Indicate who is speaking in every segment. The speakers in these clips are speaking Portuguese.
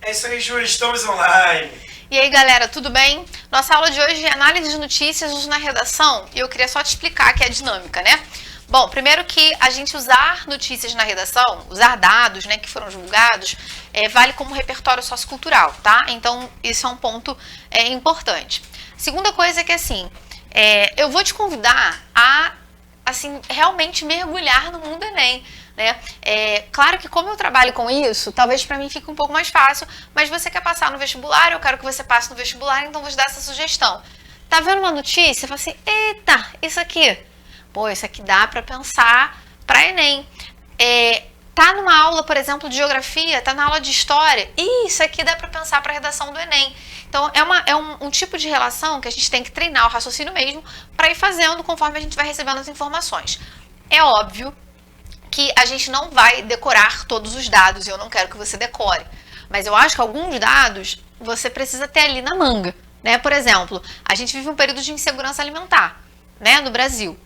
Speaker 1: É isso aí, Ju, estamos online.
Speaker 2: E aí, galera, tudo bem? Nossa aula de hoje é análise de notícias, uso na redação, e eu queria só te explicar aqui a dinâmica, né? Bom, primeiro que a gente usar notícias na redação, usar dados, né, que foram divulgados, vale como repertório sociocultural, tá? Então, isso é um ponto importante. Segunda coisa é que, assim, eu vou te convidar a, assim, realmente mergulhar no mundo Enem, né? Claro que como eu trabalho com isso, talvez para mim fique um pouco mais fácil, mas você quer passar no vestibular, eu quero que você passe no vestibular, então vou te dar essa sugestão. Tá vendo uma notícia? Fala assim, eita, isso aqui. Pô, isso aqui dá para pensar para Enem. Tá numa aula, por exemplo, de geografia, tá na aula de história, isso aqui dá para pensar para a redação do Enem. Então, é um tipo de relação que a gente tem que treinar o raciocínio mesmo para ir fazendo conforme a gente vai recebendo as informações. É óbvio que a gente não vai decorar todos os dados, e eu não quero que você decore. Mas eu acho que alguns dados você precisa ter ali na manga, né? Por exemplo, a gente vive um período de insegurança alimentar, né, no Brasil.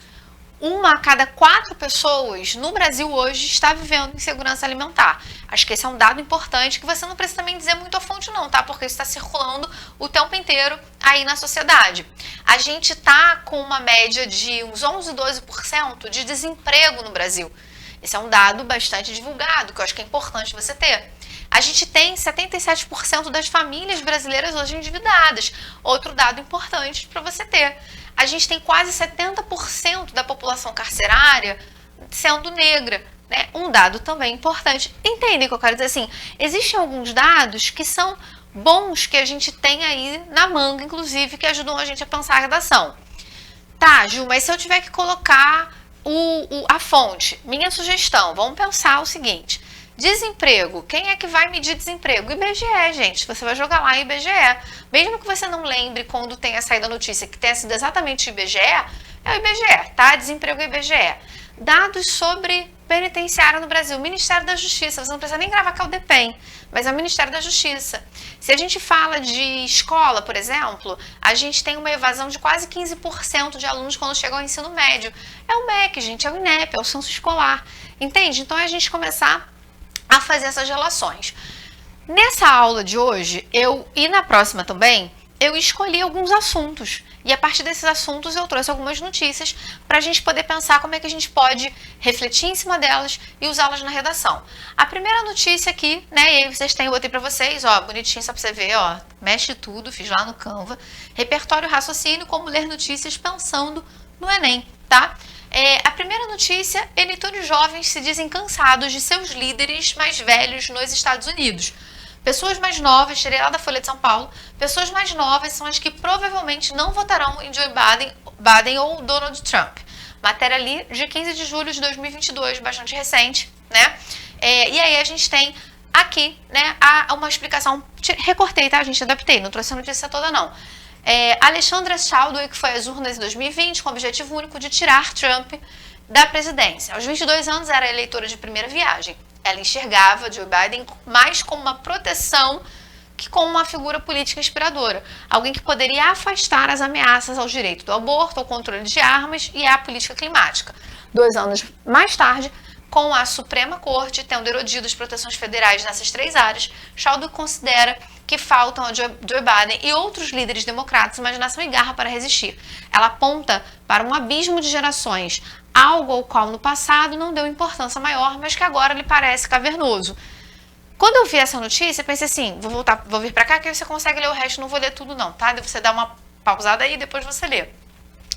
Speaker 2: 1 a cada 4 pessoas no Brasil hoje está vivendo insegurança alimentar. Acho que esse é um dado importante que você não precisa também dizer muito a fonte não, tá? Porque isso está circulando o tempo inteiro aí na sociedade. A gente está com uma média de uns 11, 12% de desemprego no Brasil. Esse é um dado bastante divulgado, que eu acho que é importante você ter. A gente tem 77% das famílias brasileiras hoje endividadas. Outro dado importante para você ter. A gente tem quase 70% da população carcerária sendo negra, né? Um dado também importante. Entendem o que eu quero dizer? Assim, existem alguns dados que são bons que a gente tem aí na manga, inclusive, que ajudam a gente a pensar a redação. Tá, Ju, mas se eu tiver que colocar a fonte, minha sugestão, vamos pensar o seguinte: desemprego, quem é que vai medir desemprego? IBGE, gente, você vai jogar lá IBGE. Mesmo que você não lembre quando tenha saído a notícia que tenha sido exatamente o IBGE, é o IBGE, tá? Desemprego IBGE. Dados sobre penitenciária no Brasil, Ministério da Justiça, você não precisa nem gravar que é o DEPEN, mas é o Ministério da Justiça. Se a gente fala de escola, por exemplo, a gente tem uma evasão de quase 15% de alunos quando chegam ao ensino médio. É o MEC, gente, é o INEP, é o censo escolar. Entende? Então é a gente começar a fazer essas relações. Nessa aula de hoje, e na próxima também, eu escolhi alguns assuntos. E a partir desses assuntos eu trouxe algumas notícias para a gente poder pensar como é que a gente pode refletir em cima delas e usá-las na redação. A primeira notícia aqui, né, e aí vocês têm, eu botei para vocês, ó, bonitinho só para você ver, ó, mexe tudo, fiz lá no Canva. Repertório raciocínio, como ler notícias pensando no Enem, tá? A primeira notícia, eleitores jovens se dizem cansados de seus líderes mais velhos nos Estados Unidos. Pessoas mais novas, tirei lá da Folha de São Paulo, pessoas mais novas são as que provavelmente não votarão em Joe Biden ou Donald Trump. Matéria ali de 15 de julho de 2022, bastante recente, né? E aí a gente tem aqui, né, uma explicação, recortei, tá, gente? Adaptei, não trouxe a notícia toda não. Alexandra Chadwick foi às urnas em 2020 com o objetivo único de tirar Trump da presidência. Aos 22 anos era eleitora de primeira viagem. Ela enxergava Joe Biden mais como uma proteção que como uma figura política inspiradora. Alguém que poderia afastar as ameaças ao direito do aborto, ao controle de armas e à política climática. 2 anos mais tarde, com a Suprema Corte tendo erodido as proteções federais nessas 3 áreas, Chadwick considera que faltam a Joe Biden e outros líderes democratas imaginação e garra para resistir. Ela aponta para um abismo de gerações, algo ao qual no passado não deu importância maior, mas que agora lhe parece cavernoso. Quando eu vi essa notícia, eu pensei assim, vou vir para cá que aí você consegue ler o resto, não vou ler tudo não, tá? Você dá uma pausada aí e depois você lê.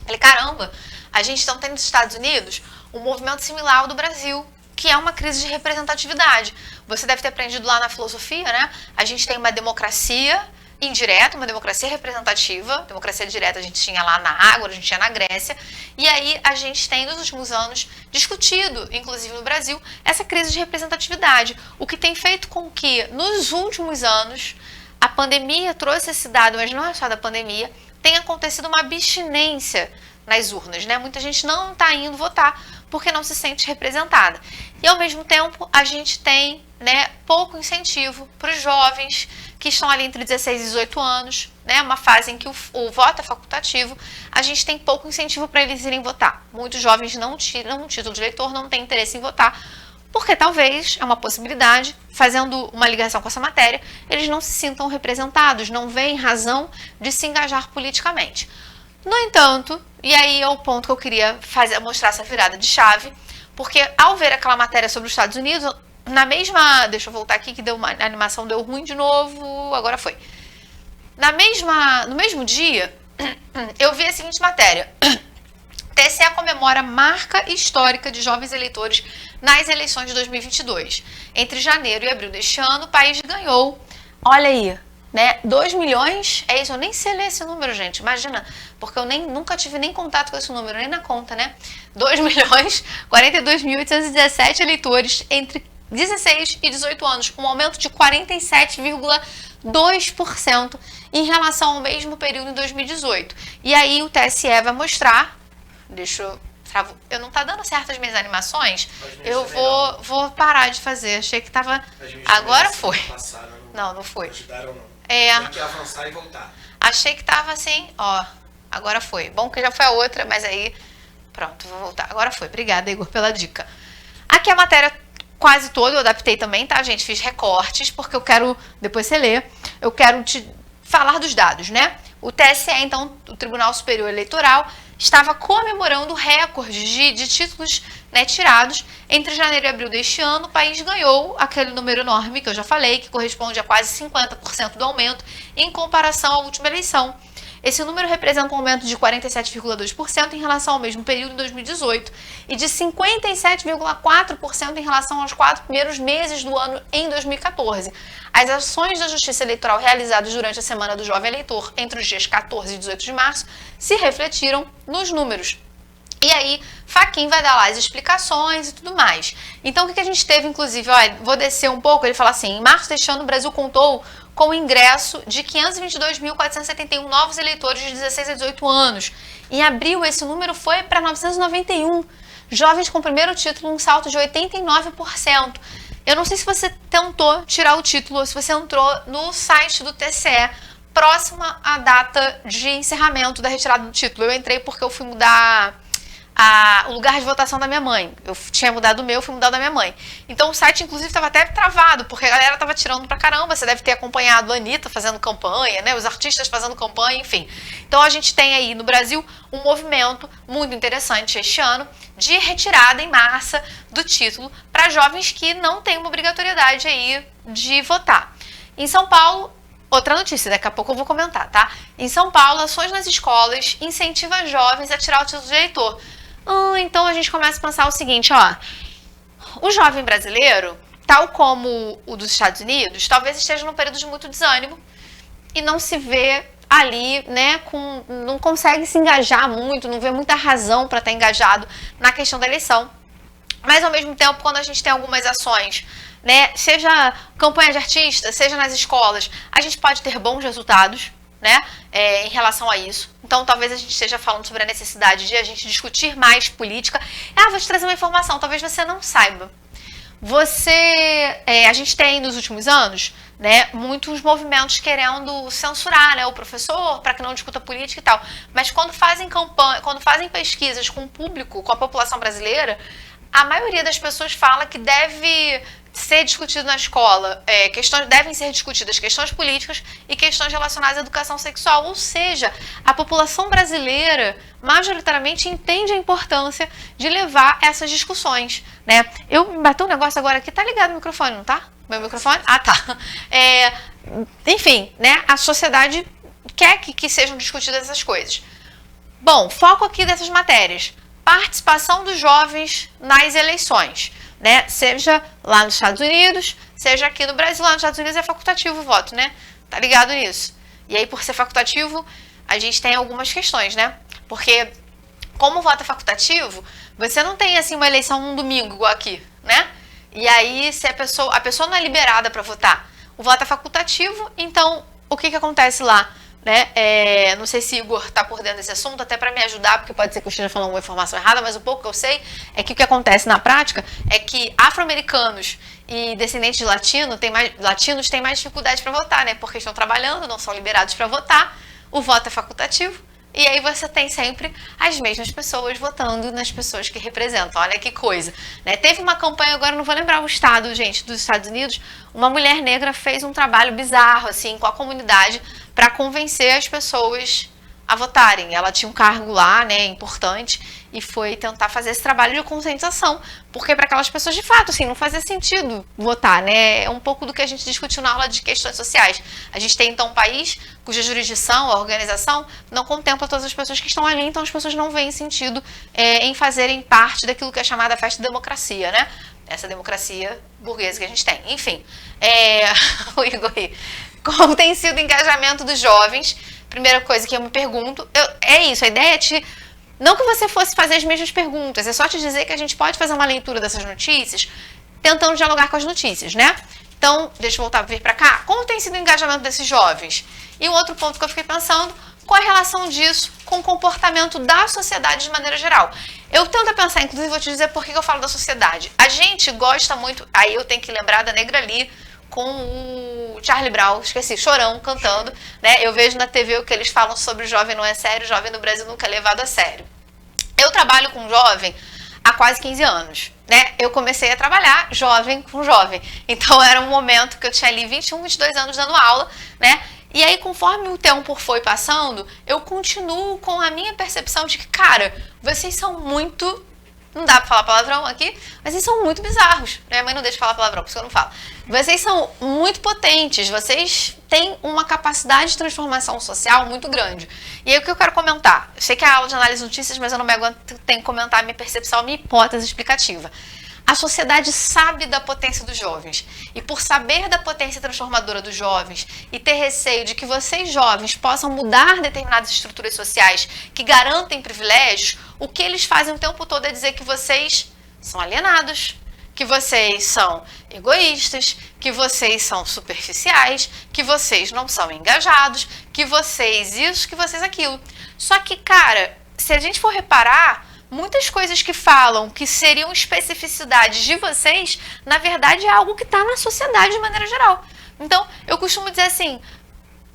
Speaker 2: Falei, caramba, a gente então tem nos Estados Unidos um movimento similar ao do Brasil, que é uma crise de representatividade. Você deve ter aprendido lá na filosofia, né? A gente tem uma democracia indireta, uma democracia representativa. Democracia direta a gente tinha lá na Ágora, a gente tinha na Grécia. E aí a gente tem, nos últimos anos, discutido, inclusive no Brasil, essa crise de representatividade. O que tem feito com que, nos últimos anos, a pandemia trouxe esse dado, mas não é só da pandemia, tem acontecido uma abstinência nas urnas, né? Muita gente não está indo votar porque não se sente representada. E, ao mesmo tempo, a gente tem, né, pouco incentivo para os jovens que estão ali entre 16 e 18 anos, né, uma fase em que o voto é facultativo, a gente tem pouco incentivo para eles irem votar. Muitos jovens não tiram o título de eleitor, não têm interesse em votar, porque talvez, é uma possibilidade, fazendo uma ligação com essa matéria, eles não se sintam representados, não veem razão de se engajar politicamente. No entanto, e aí é o ponto que eu queria mostrar essa virada de chave, porque ao ver aquela matéria sobre os Estados Unidos, na mesma... Deixa eu voltar aqui que a animação deu ruim de novo, agora foi. No mesmo dia, eu vi a seguinte matéria. TSE comemora marca histórica de jovens eleitores nas eleições de 2022. Entre janeiro e abril deste ano, o país ganhou, olha aí, né, 2 milhões, é isso, eu nem sei ler esse número, gente, imagina, porque eu nunca tive nem contato com esse número, nem na conta, né? 2.042.817 eleitores entre 16 e 18 anos, um aumento de 47,2% em relação ao mesmo período em 2018. E aí o TSE vai mostrar, eu não tá dando certo as minhas animações, eu vou parar de fazer, achei que tava, agora foi. Não foi.
Speaker 1: Ajudaram não.
Speaker 2: Tem
Speaker 1: que avançar e voltar.
Speaker 2: Achei que tava assim, ó, agora foi. Bom que já foi a outra, mas aí, pronto, vou voltar. Agora foi, obrigada, Igor, pela dica. Aqui a matéria quase toda eu adaptei também, tá, gente? Fiz recortes, porque eu quero, depois você lê, eu quero te falar dos dados, né? O TSE, então, o Tribunal Superior Eleitoral, estava comemorando recordes de títulos, né, tirados. Entre janeiro e abril deste ano, o país ganhou aquele número enorme que eu já falei, que corresponde a quase 50% do aumento em comparação à última eleição. Esse número representa um aumento de 47,2% em relação ao mesmo período em 2018 e de 57,4% em relação aos 4 primeiros meses do ano em 2014. As ações da Justiça Eleitoral realizadas durante a Semana do Jovem Eleitor, entre os dias 14 e 18 de março, se refletiram nos números. E aí, Fachin vai dar lá as explicações e tudo mais. Então, o que a gente teve, inclusive, ó, vou descer um pouco, ele fala assim, em março deste ano, o Brasil contou com o ingresso de 522.471 novos eleitores de 16 a 18 anos. Em abril, esse número foi para 991. Jovens com primeiro título, um salto de 89%. Eu não sei se você tentou tirar o título ou se você entrou no site do TSE próxima à data de encerramento da retirada do título. Eu entrei porque eu fui mudar o lugar de votação da minha mãe. Eu tinha mudado o meu, fui mudar o da minha mãe. Então o site, inclusive, estava até travado, porque a galera estava tirando pra caramba. Você deve ter acompanhado a Anitta fazendo campanha, né? Os artistas fazendo campanha, enfim. Então a gente tem aí no Brasil um movimento muito interessante este ano de retirada em massa do título para jovens que não têm uma obrigatoriedade aí de votar. Em São Paulo, outra notícia, daqui a pouco eu vou comentar, tá? Em São Paulo, ações nas escolas incentivam jovens a tirar o título de eleitor. Então a gente começa a pensar o seguinte, ó, o jovem brasileiro, tal como o dos Estados Unidos, talvez esteja num período de muito desânimo e não se vê ali, né, não consegue se engajar muito, não vê muita razão para estar engajado na questão da eleição. Mas ao mesmo tempo, quando a gente tem algumas ações, né, seja campanha de artistas, seja nas escolas, a gente pode ter bons resultados, né, em relação a isso. Então talvez a gente esteja falando sobre a necessidade de a gente discutir mais política. Vou te trazer uma informação, talvez você não saiba. A gente tem nos últimos anos, né, muitos movimentos querendo censurar, né, o professor para que não discuta política e tal. Mas quando fazem campanha, quando fazem pesquisas com o público, com a população brasileira, a maioria das pessoas fala que deve ser discutido na escola, devem ser discutidas questões políticas e questões relacionadas à educação sexual, ou seja, a população brasileira majoritariamente entende a importância de levar essas discussões, né? Eu bati um negócio agora aqui, tá ligado o microfone, não tá? Meu microfone? Ah, tá. Enfim, né? A sociedade quer que sejam discutidas essas coisas. Bom, foco aqui dessas matérias. Participação dos jovens nas eleições, né? Seja lá nos Estados Unidos, seja aqui no Brasil. Lá nos Estados Unidos é facultativo o voto, né? Tá ligado nisso? E aí, por ser facultativo, a gente tem algumas questões, né? Porque, como o voto é facultativo, você não tem, assim, uma eleição num domingo, igual aqui, né? E aí, se a pessoa não é liberada para votar, o voto é facultativo, então, o que acontece lá? Né? Não sei se Igor está por dentro desse assunto, até para me ajudar, porque pode ser que eu esteja falando uma informação errada, mas o pouco que eu sei é que o que acontece na prática é que afro-americanos e descendentes de latinos têm mais dificuldade para votar, né? Porque estão trabalhando, não são liberados para votar, o voto é facultativo, E aí você tem sempre as mesmas pessoas votando nas pessoas que representam. Olha que coisa, né? Teve uma campanha, agora não vou lembrar o estado, gente, dos Estados Unidos. Uma mulher negra fez um trabalho bizarro, assim, com a comunidade para convencer as pessoas a votarem. Ela tinha um cargo lá, né, importante, e foi tentar fazer esse trabalho de conscientização, porque para aquelas pessoas, de fato, assim, não fazia sentido votar, né? É um pouco do que a gente discutiu na aula de questões sociais. A gente tem, então, um país cuja jurisdição, a organização, não contempla todas as pessoas que estão ali, então as pessoas não veem sentido em fazerem parte daquilo que é chamada festa de democracia, né? Essa democracia burguesa que a gente tem. Enfim, o Igor, como tem sido o engajamento dos jovens? Primeira coisa que eu me pergunto, é isso, a ideia é te... Não que você fosse fazer as mesmas perguntas, é só te dizer que a gente pode fazer uma leitura dessas notícias tentando dialogar com as notícias, né? Então, deixa eu voltar a vir para cá. Como tem sido o engajamento desses jovens? E um outro ponto que eu fiquei pensando, qual a relação disso com o comportamento da sociedade de maneira geral? Eu tento pensar, inclusive vou te dizer por que eu falo da sociedade. A gente gosta muito, aí eu tenho que lembrar da Negra Lee, com o Charlie Brown, esqueci, Chorão, cantando, né? Eu vejo na TV o que eles falam sobre o jovem não é sério, o jovem no Brasil nunca é levado a sério. Eu trabalho com jovem há quase 15 anos, né? Eu comecei a trabalhar jovem com jovem, então era um momento que eu tinha ali 21, 22 anos dando aula, né? E aí, conforme o tempo foi passando, eu continuo com a minha percepção de que, cara, vocês são muito... Não dá pra falar palavrão aqui, mas vocês são muito bizarros. Minha mãe não deixa falar palavrão, por isso que eu não falo. Vocês são muito potentes, vocês têm uma capacidade de transformação social muito grande. E aí o que eu quero comentar? Eu sei que é a aula de análise de notícias, mas eu não me aguento, tenho que comentar a minha percepção, a minha hipótese explicativa. A sociedade sabe da potência dos jovens. E por saber da potência transformadora dos jovens e ter receio de que vocês jovens possam mudar determinadas estruturas sociais que garantem privilégios, o que eles fazem o tempo todo é dizer que vocês são alienados, que vocês são egoístas, que vocês são superficiais, que vocês não são engajados, que vocês isso, que vocês aquilo. Só que, cara, se a gente for reparar, muitas coisas que falam que seriam especificidades de vocês, na verdade é algo que está na sociedade de maneira geral. Então, eu costumo dizer assim,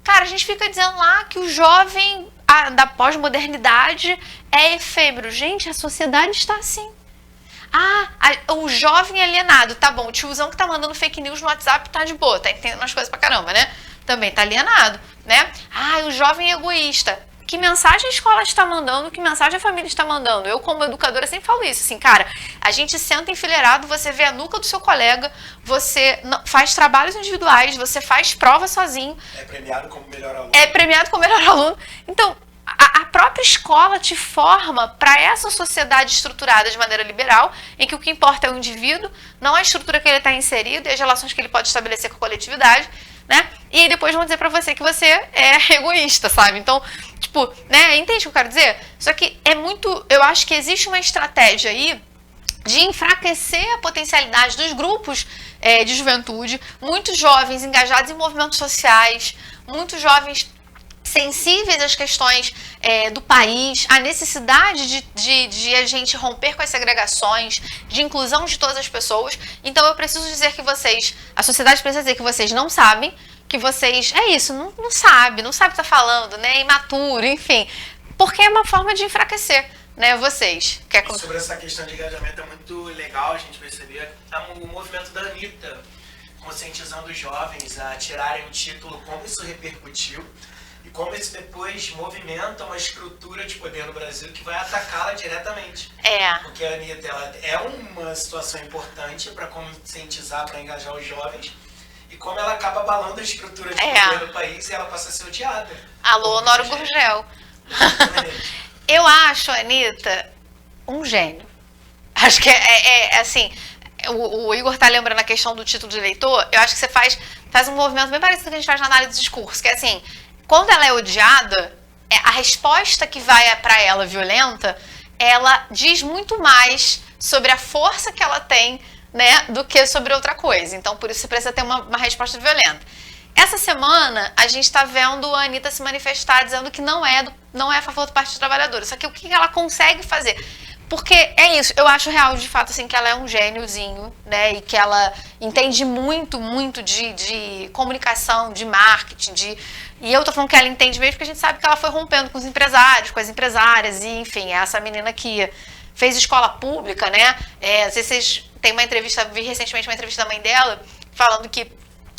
Speaker 2: cara, a gente fica dizendo lá que o jovem da pós-modernidade é efêmero. Gente, a sociedade está assim. O jovem alienado, tá bom, o tiozão que tá mandando fake news no WhatsApp tá de boa, tá entendendo as coisas pra caramba, né? Também tá alienado, né? O jovem egoísta. Que mensagem a escola está mandando, que mensagem a família está mandando? Eu, como educadora, sempre falo isso, assim, cara, a gente senta enfileirado, você vê a nuca do seu colega, você faz trabalhos individuais, você faz prova sozinho.
Speaker 1: É premiado como melhor aluno.
Speaker 2: É premiado como melhor aluno. Então, a própria escola te forma para essa sociedade estruturada de maneira liberal, em que o que importa é o indivíduo, não a estrutura que ele está inserido e as relações que ele pode estabelecer com a coletividade, né? E aí depois vão dizer pra você que você é egoísta, sabe? Então, tipo, né? Entende o que eu quero dizer? Só que é muito... Eu acho que existe uma estratégia aí de enfraquecer a potencialidade dos grupos de juventude, muitos jovens engajados em movimentos sociais, muitos jovens sensíveis às questões do país, a necessidade de a gente romper com as segregações, de inclusão de todas as pessoas. Então eu preciso dizer que vocês, a sociedade precisa dizer que vocês não sabem, que vocês, não sabe o que está falando, né, imaturo, enfim, porque é uma forma de enfraquecer, né, vocês.
Speaker 1: Sobre essa questão de engajamento é muito legal a gente perceber o movimento da Anitta, conscientizando os jovens a tirarem o título, como isso repercutiu. E como isso depois movimenta uma estrutura de poder no Brasil que vai atacá-la diretamente. Porque a Anitta, ela é uma situação importante para conscientizar, para engajar os jovens. E como ela acaba abalando a estrutura de poder no país e ela passa a ser odiada.
Speaker 2: Alô, Honório Gurgel. Eu acho a Anitta um gênio. Acho que assim... O Igor tá lembrando a questão do título de eleitor. Eu acho que você faz um movimento bem parecido com o que a gente faz na análise do discurso. Que é assim... Quando ela é odiada, a resposta que vai para ela violenta, ela diz muito mais sobre a força que ela tem, né, do que sobre outra coisa. Então, por isso você precisa ter uma resposta violenta. Essa semana, a gente está vendo a Anitta se manifestar dizendo que não é a favor do Partido Trabalhador. Só que o que ela consegue fazer? Porque é isso, eu acho real, de fato, assim, que ela é um gêniozinho, né? E que ela entende muito, muito de comunicação, de marketing, E eu tô falando que ela entende mesmo porque a gente sabe que ela foi rompendo com os empresários, com as empresárias, e enfim, é essa menina que fez escola pública, né? Não sei se vocês têm uma entrevista, vi recentemente uma entrevista da mãe dela, falando que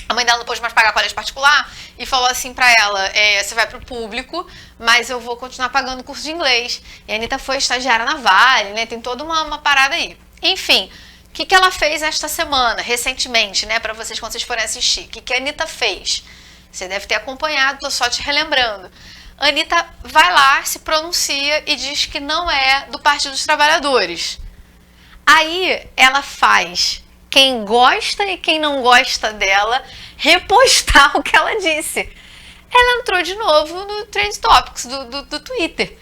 Speaker 2: a mãe dela não pôde mais pagar colégio particular e falou assim pra ela, você vai pro público, mas eu vou continuar pagando curso de inglês. E a Anitta foi estagiária na Vale, né? Tem toda uma parada aí. Enfim, o que ela fez esta semana, recentemente, né? Pra vocês, quando vocês forem assistir. O que a Anitta fez? Você deve ter acompanhado, tô só te relembrando. A Anitta vai lá, se pronuncia e diz que não é do Partido dos Trabalhadores. Aí ela faz quem gosta e quem não gosta dela repostar o que ela disse. Ela entrou de novo no Trend Topics do Twitter.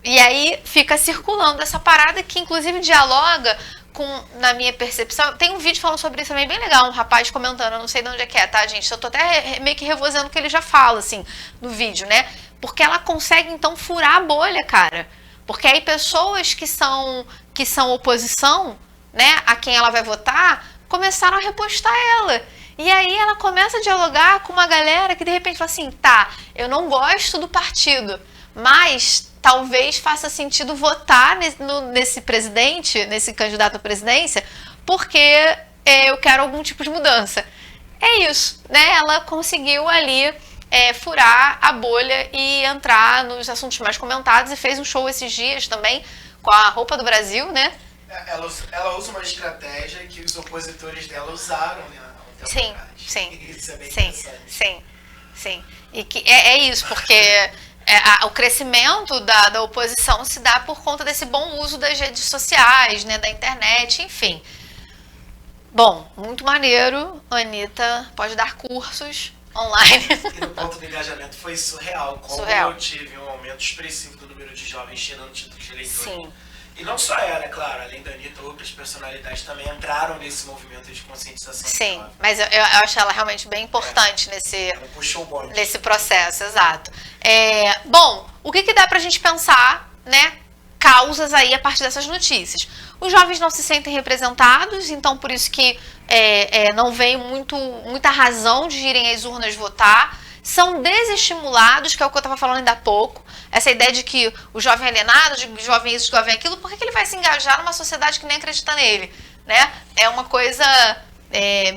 Speaker 2: E aí fica circulando essa parada que inclusive dialoga com, na minha percepção, tem um vídeo falando sobre isso também bem legal, um rapaz comentando, eu não sei de onde é que é, tá, gente? Eu tô até meio que revozando o que ele já fala, assim, no vídeo, né? Porque ela consegue, então, furar a bolha, cara. Porque aí pessoas que são oposição, né, a quem ela vai votar, começaram a repostar ela. E aí ela começa a dialogar com uma galera que de repente fala assim, tá, eu não gosto do partido, mas talvez faça sentido votar nesse presidente, nesse candidato à presidência, porque eu quero algum tipo de mudança. É isso, né? Ela conseguiu ali furar a bolha e entrar nos assuntos mais comentados e fez um show esses dias também com a roupa do Brasil, né?
Speaker 1: Ela usa uma estratégia que os opositores dela usaram, né?
Speaker 2: Sim, sim.
Speaker 1: Isso é bem
Speaker 2: interessante. Sim. E que é isso, porque o crescimento da oposição se dá por conta desse bom uso das redes sociais, né, da internet, enfim. Bom, muito maneiro. A Anitta pode dar cursos online.
Speaker 1: E no ponto do engajamento foi surreal. Como eu tive um aumento expressivo do número de jovens tirando títulos de eleitor.
Speaker 2: Sim.
Speaker 1: E não só ela, é claro, além da Anitta, outras personalidades também entraram nesse movimento de conscientização.
Speaker 2: Sim, mas eu acho ela realmente bem importante nesse processo, exato. Bom, o que dá pra gente pensar, né, causas aí a partir dessas notícias? Os jovens não se sentem representados, então por isso que não vem muita razão de irem às urnas votar. São desestimulados, que é o que eu estava falando ainda há pouco. Essa ideia de que o jovem alienado, de jovem isso, jovem aquilo, por que ele vai se engajar numa sociedade que nem acredita nele? Né? É uma coisa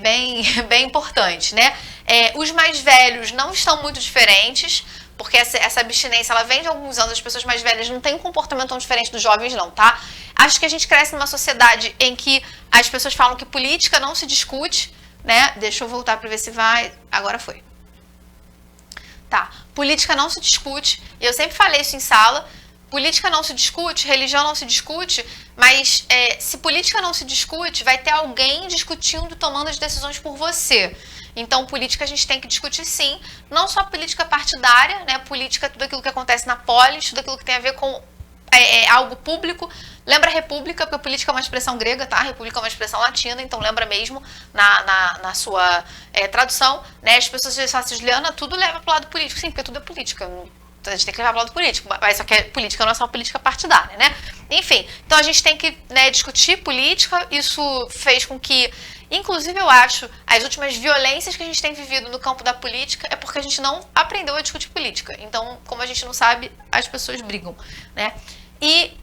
Speaker 2: bem importante. Né? Os mais velhos não estão muito diferentes, porque essa abstinência ela vem de alguns anos, as pessoas mais velhas não têm um comportamento tão diferente dos jovens não, tá? Acho que a gente cresce numa sociedade em que as pessoas falam que política não se discute, né? Deixa eu voltar para ver se vai... Agora foi. Tá, política não se discute, eu sempre falei isso em sala, política não se discute, religião não se discute, mas se política não se discute, vai ter alguém discutindo, tomando as decisões por você. Então, política a gente tem que discutir sim, não só política partidária, né, política, tudo aquilo que acontece na polis, tudo aquilo que tem a ver com algo público. Lembra república, porque política é uma expressão grega, tá? República é uma expressão latina, então lembra mesmo na sua tradução, né? As pessoas dizem assim, Juliana, tudo leva pro lado político. Sim, porque tudo é política. A gente tem que levar pro lado político, mas só que política não é só política partidária, né? Enfim, então a gente tem que, né, discutir política. Isso fez com que, inclusive eu acho, as últimas violências que a gente tem vivido no campo da política é porque a gente não aprendeu a discutir política. Então, como a gente não sabe, as pessoas brigam, né? E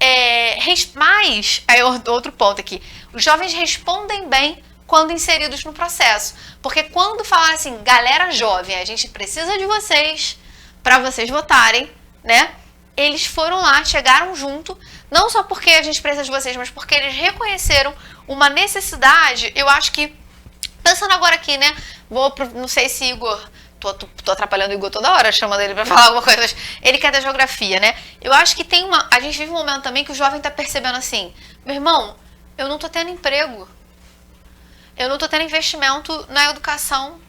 Speaker 2: aí outro ponto aqui, os jovens respondem bem quando inseridos no processo, porque quando falar assim, galera jovem, a gente precisa de vocês para vocês votarem, né? Eles foram lá, chegaram junto, não só porque a gente precisa de vocês, mas porque eles reconheceram uma necessidade. Eu acho que, pensando agora aqui, né, não sei se Igor... Tô atrapalhando o Igor toda hora, chamando ele pra falar alguma coisa, mas ele quer da geografia, né? Eu acho que a gente vive um momento também que o jovem tá percebendo assim, meu irmão, eu não tô tendo emprego, eu não tô tendo investimento na educação,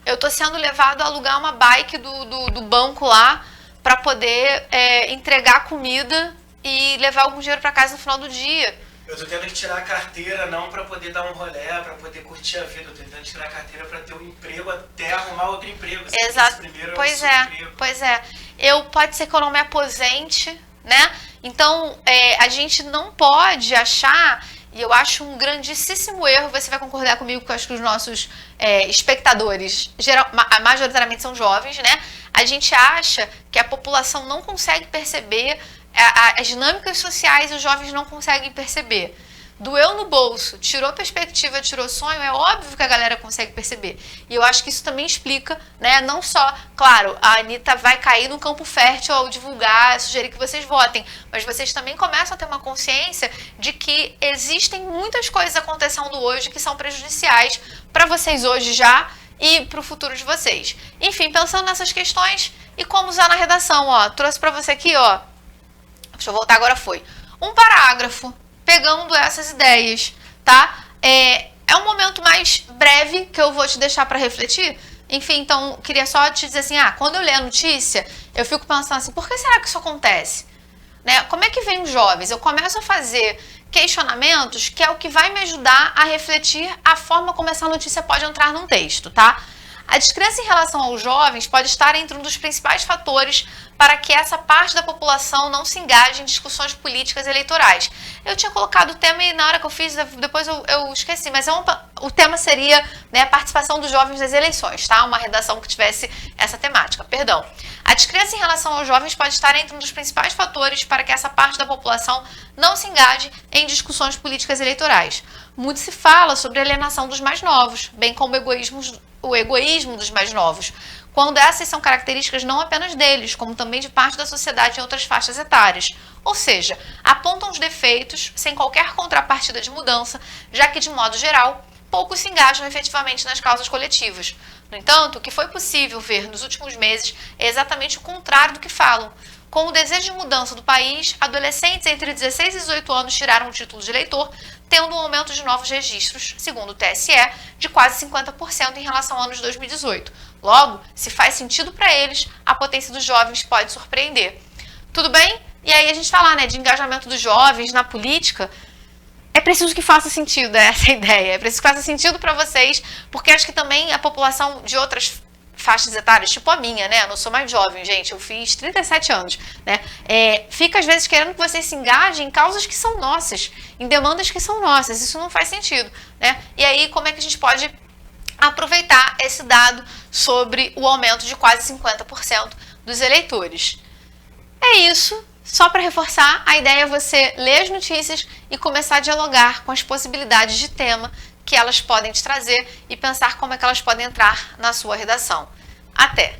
Speaker 2: eu tô sendo levado a alugar uma bike do banco lá pra poder entregar comida e levar algum dinheiro pra casa no final do dia.
Speaker 1: Eu tô tendo que tirar a carteira não pra poder dar um rolê, pra poder curtir a vida. Eu tô tentando tirar a carteira pra ter um emprego até arrumar outro emprego.
Speaker 2: Exato. Pois é. Pode ser que eu não me aposente, né? Então, a gente não pode achar, e eu acho um grandíssimo erro, você vai concordar comigo, que eu acho que os nossos espectadores, majoritariamente são jovens, né? A gente acha que a população não consegue perceber as dinâmicas sociais, e os jovens não conseguem perceber. Doeu no bolso, tirou perspectiva, tirou sonho, é óbvio que a galera consegue perceber. E eu acho que isso também explica, né, não só, claro, a Anitta vai cair no campo fértil ao divulgar, sugerir que vocês votem, mas vocês também começam a ter uma consciência de que existem muitas coisas acontecendo hoje que são prejudiciais para vocês hoje já e para o futuro de vocês. Enfim, pensando nessas questões e como usar na redação, ó, trouxe para você aqui, ó, deixa eu voltar agora, foi um parágrafo pegando essas ideias, tá? É um momento mais breve que eu vou te deixar para refletir. Enfim, então, queria só te dizer assim, quando eu ler a notícia, eu fico pensando assim, por que será que isso acontece? Né? Como é que vem os jovens? Eu começo a fazer questionamentos, que é o que vai me ajudar a refletir a forma como essa notícia pode entrar num texto, tá? A descrença em relação aos jovens pode estar entre um dos principais fatores para que essa parte da população não se engaje em discussões políticas e eleitorais. Eu tinha colocado o tema e na hora que eu fiz, depois eu esqueci, mas o tema seria, né, a participação dos jovens nas eleições, tá? Uma redação que tivesse essa temática, perdão. A descrença em relação aos jovens pode estar entre um dos principais fatores para que essa parte da população não se engaje em discussões políticas e eleitorais. Muito se fala sobre a alienação dos mais novos, bem como o egoísmo dos mais novos, quando essas são características não apenas deles, como também de parte da sociedade em outras faixas etárias. Ou seja, apontam os defeitos sem qualquer contrapartida de mudança, já que, de modo geral, poucos se engajam efetivamente nas causas coletivas. No entanto, o que foi possível ver nos últimos meses é exatamente o contrário do que falam. Com o desejo de mudança do país, adolescentes entre 16 e 18 anos tiraram o título de eleitor, tendo um aumento de novos registros, segundo o TSE, de quase 50% em relação ao ano de 2018. Logo, se faz sentido para eles, a potência dos jovens pode surpreender. Tudo bem? E aí a gente fala, né, de engajamento dos jovens na política. É preciso que faça sentido essa ideia, é preciso que faça sentido para vocês, porque acho que também a população de outras faixas etárias, tipo a minha, né? Eu não sou mais jovem, gente, eu fiz 37 anos, né? Fica às vezes querendo que vocês se engajem em causas que são nossas, em demandas que são nossas, isso não faz sentido, né? E aí, como é que a gente pode aproveitar esse dado sobre o aumento de quase 50% dos eleitores? É isso. Só para reforçar, a ideia é você ler as notícias e começar a dialogar com as possibilidades de tema que elas podem te trazer e pensar como é que elas podem entrar na sua redação. Até!